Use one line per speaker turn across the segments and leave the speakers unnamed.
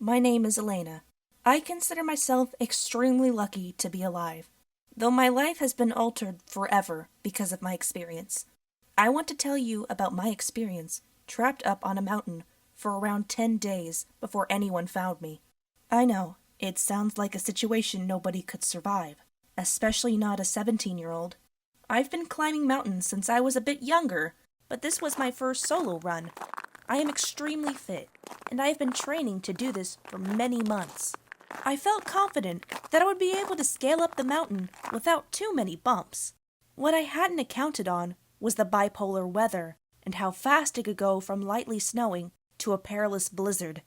My name is Elena. I consider myself extremely lucky to be alive, though my life has been altered forever because of my experience. I want to tell you about my experience trapped up on a mountain for around 10 days before anyone found me. I know, it sounds like a situation nobody could survive, especially not a 17-year-old. I've been climbing mountains since I was a bit younger, but this was my first solo run. I am extremely fit, and I have been training to do this for many months. I felt confident that I would be able to scale up the mountain without too many bumps. What I hadn't accounted on was the bipolar weather and how fast it could go from lightly snowing to a perilous blizzard.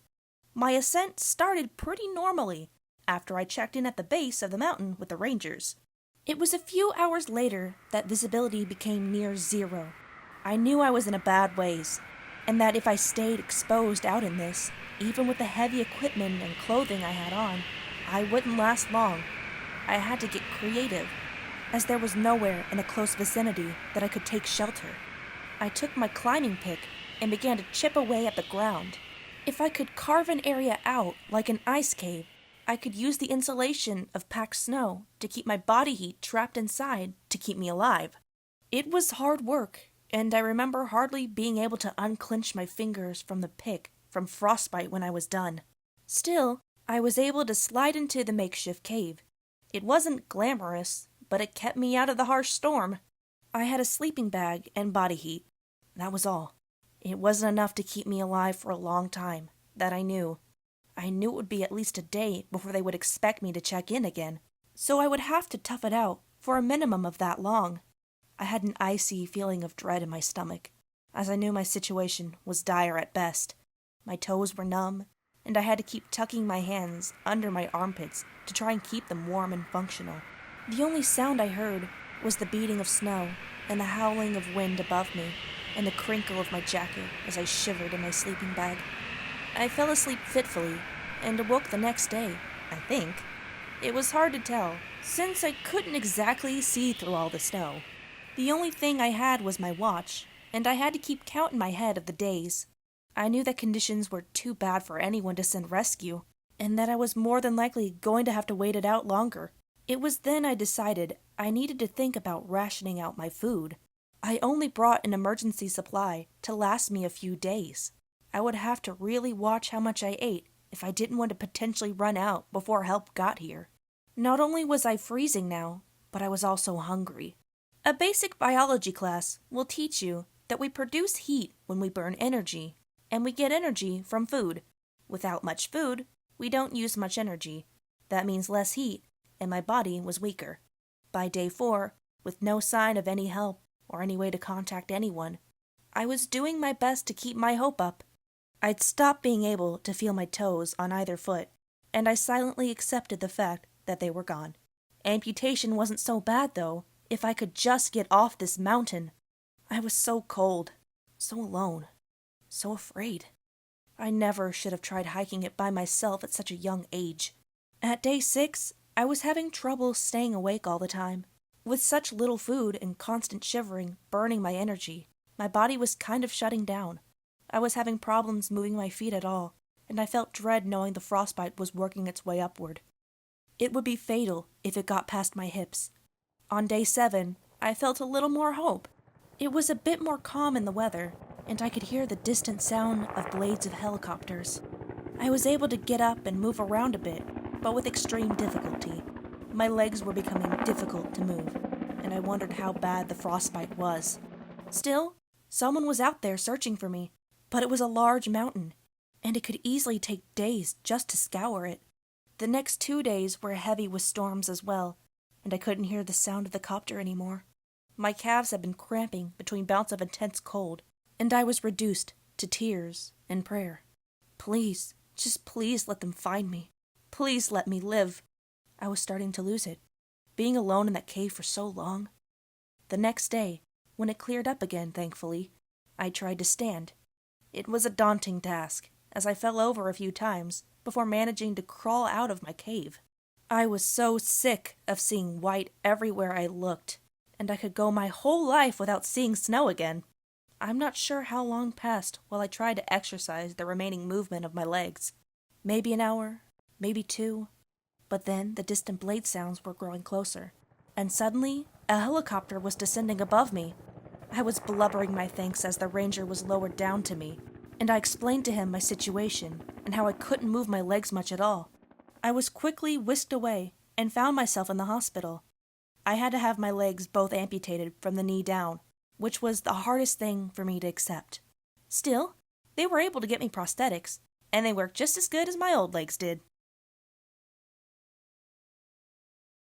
My ascent started pretty normally after I checked in at the base of the mountain with the rangers. It was a few hours later that visibility became near zero. I knew I was in a bad ways, and that if I stayed exposed out in this, even with the heavy equipment and clothing I had on, I wouldn't last long. I had to get creative, as there was nowhere in a close vicinity that I could take shelter. I took my climbing pick and began to chip away at the ground. If I could carve an area out like an ice cave, I could use the insulation of packed snow to keep my body heat trapped inside to keep me alive. It was hard work, and I remember hardly being able to unclench my fingers from the pick from frostbite when I was done. Still, I was able to slide into the makeshift cave. It wasn't glamorous, but it kept me out of the harsh storm. I had a sleeping bag and body heat. That was all. It wasn't enough to keep me alive for a long time, that I knew. I knew it would be at least a day before they would expect me to check in again, so I would have to tough it out for a minimum of that long. I had an icy feeling of dread in my stomach, as I knew my situation was dire at best. My toes were numb, and I had to keep tucking my hands under my armpits to try and keep them warm and functional. The only sound I heard was the beating of snow and the howling of wind above me, and the crinkle of my jacket as I shivered in my sleeping bag. I fell asleep fitfully, and awoke the next day, I think. It was hard to tell, since I couldn't exactly see through all the snow. The only thing I had was my watch, and I had to keep count in my head of the days. I knew that conditions were too bad for anyone to send rescue, and that I was more than likely going to have to wait it out longer. It was then I decided I needed to think about rationing out my food. I only brought an emergency supply to last me a few days. I would have to really watch how much I ate if I didn't want to potentially run out before help got here. Not only was I freezing now, but I was also hungry. A basic biology class will teach you that we produce heat when we burn energy, and we get energy from food. Without much food, we don't use much energy. That means less heat, and my body was weaker. By day 4, with no sign of any help or any way to contact anyone, I was doing my best to keep my hope up. I'd stopped being able to feel my toes on either foot, and I silently accepted the fact that they were gone. Amputation wasn't so bad, though, if I could just get off this mountain. I was so cold, so alone, so afraid. I never should have tried hiking it by myself at such a young age. At day 6, I was having trouble staying awake all the time. With such little food and constant shivering burning my energy, my body was kind of shutting down. I was having problems moving my feet at all, and I felt dread knowing the frostbite was working its way upward. It would be fatal if it got past my hips. On day 7, I felt a little more hope. It was a bit more calm in the weather, and I could hear the distant sound of blades of helicopters. I was able to get up and move around a bit, but with extreme difficulty. My legs were becoming difficult to move, and I wondered how bad the frostbite was. Still, someone was out there searching for me, but it was a large mountain, and it could easily take days just to scour it. The next 2 days were heavy with storms as well, and I couldn't hear the sound of the copter anymore. My calves had been cramping between bouts of intense cold, and I was reduced to tears and prayer. Please, just please let them find me. Please let me live. I was starting to lose it, being alone in that cave for so long. The next day, when it cleared up again, thankfully, I tried to stand. It was a daunting task, as I fell over a few times before managing to crawl out of my cave. I was so sick of seeing white everywhere I looked, and I could go my whole life without seeing snow again. I'm not sure how long passed while I tried to exercise the remaining movement of my legs. Maybe an hour, maybe two. But then the distant blade sounds were growing closer, and suddenly a helicopter was descending above me. I was blubbering my thanks as the ranger was lowered down to me, and I explained to him my situation and how I couldn't move my legs much at all. I was quickly whisked away and found myself in the hospital. I had to have my legs both amputated from the knee down, which was the hardest thing for me to accept. Still, they were able to get me prosthetics, and they worked just as good as my old legs did.